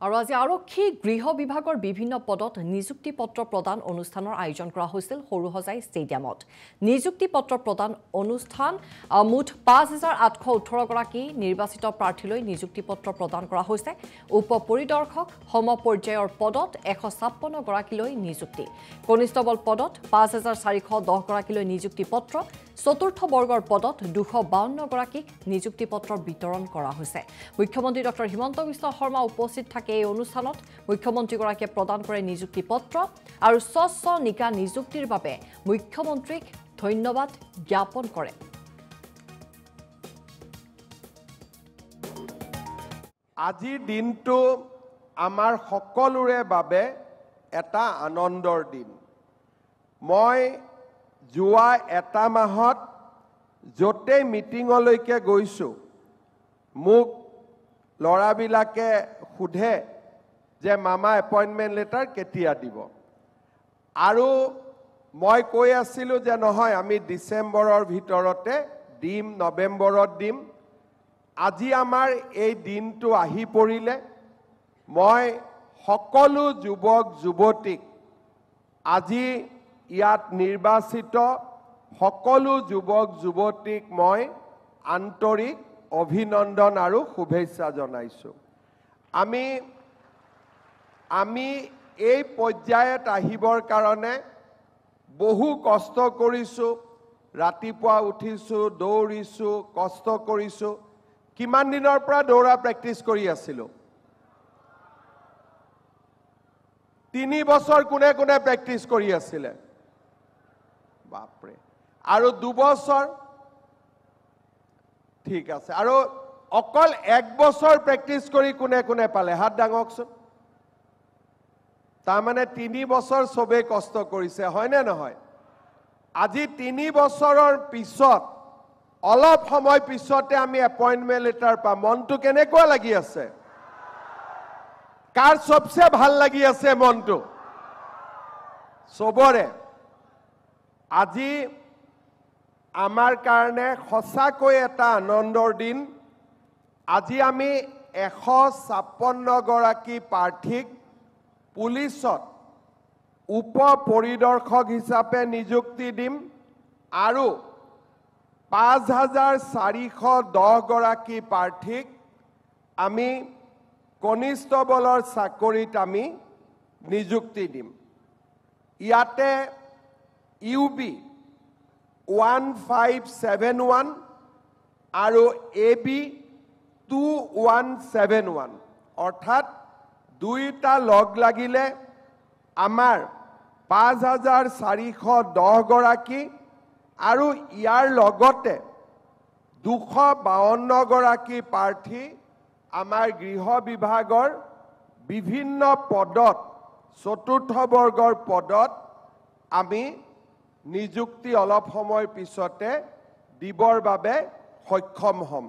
আৰু আজি আৰক্ষী গৃহ বিভাগৰ বিভিন্ন পদত নিযুক্তি পত্ৰ প্ৰদান অনুষ্ঠানৰ আয়োজন কৰা হৈছিল সৰুহজাই ষ্টেডিয়ামত। নিযুক্তি পত্ৰ প্ৰদান অনুষ্ঠান মুঠ ৫,৮১৮ গৰাকী নিৰ্বাচিত প্ৰাৰ্থীলৈ নিযুক্তি পত্ৰ প্ৰদান কৰা হৈছে। উপ পৰিদৰ্শক সমপৰ্যায়ৰ পদত ১৫৬ গৰাকীলৈ নিযুক্তি, কনিষ্টবল পদত ৫,৪১০ গৰাকীলৈ নিযুক্তি পত্ৰ, চতুৰ্থ বৰ্গৰ পদত ২৫২ গৰাকীক নিযুক্তি পত্ৰ বিতৰণ কৰা হৈছে। মুখ্যমন্ত্ৰী ডক্টৰ হিমন্ত বিশ্ব শৰ্মা উপস্থিত থাকে এই অনুষ্ঠানত। মুখ্যমন্ত্ৰীগৰাকীয়ে প্ৰদান কৰে নিযুক্তি পত্ৰ আৰু স্বচ্ছ নিকা নিযুক্তিৰ বাবে মুখ্যমন্ত্ৰীক ধন্যবাদ জ্ঞাপন কৰে। আজিৰ দিনটো আমাৰ সকলোৰে বাবে এটা আনন্দৰ দিন। মই যোৱা এটা মাহত য'তেই মিটিঙলৈকে গৈছোঁ, মোক ল'ৰাবিলাকে সোধে যে মামা এপইণ্টমেণ্ট লেটাৰ কেতিয়া দিব, আৰু মই কৈ আছিলোঁ যে নহয়, আমি ডিচেম্বৰৰ ভিতৰতে দিম, নৱেম্বৰত দিম। আজি আমাৰ এই দিনটো আহি পৰিলে। মই সকলো যুৱক যুৱতীক, আজি ইয়াত নিৰ্বাচিত সকলো যুৱক যুৱতীক মই আন্তৰিক অভিনন্দন আৰু শুভেচ্ছা জনাইছোঁ। আমি এই পৰ্যায়ত আহিবৰ কাৰণে বহু কষ্ট কৰিছোঁ। ৰাতিপুৱা উঠিছোঁ, দৌৰিছোঁ, কষ্ট কৰিছোঁ। কিমান দিনৰ পৰা দৌৰা প্ৰেক্টিছ কৰি আছিলোঁ? ৩ বছৰ কোনে কোনে প্ৰেক্টিছ কৰি আছিলে? বাপৰে। আৰু 2 বছৰ? ঠিক আছে। আৰু অকল 1 বছৰ প্ৰেক্টিছ কৰি কোনে কোনে পালে? হাত দাঙকচোন। তাৰমানে 3 বছৰ চবেই কষ্ট কৰিছে, হয়নে নহয়? আজি 3 বছৰৰ পিছত, অলপ সময় পিছতে আমি এপইণ্টমেণ্ট লেটাৰ পাম। মনটো কেনেকুৱা লাগি আছে? কাৰ সবচে ভাল লাগি আছে মনটো? চবৰে। আজি আমাৰ কাৰণে সঁচাকৈ এটা আনন্দৰ দিন। আজি আমি ১৫৬ গৰাকী প্ৰাৰ্থীক পুলিচত উপ পৰিদৰ্শক হিচাপে নিযুক্তি দিম আৰু ৫,৪১০ গৰাকী প্ৰাৰ্থীক আমি কনিষ্টবলৰ চাকৰিত আমি নিযুক্তি দিম। ইয়াতে UB 1571 আৰু AB 2171, অৰ্থাৎ দুইটা লগ লাগিলে আমাৰ ৫,৪১০ গৰাকী আৰু ইয়াৰ লগতে ২৫২ গৰাকী প্ৰাৰ্থী আমাৰ গৃহ বিভাগৰ বিভিন্ন পদত, চতুৰ্থ বৰ্গৰ পদত আমি নিযুক্তি অলপ সময় পিছতে দিবৰ বাবে সক্ষম হ'ম।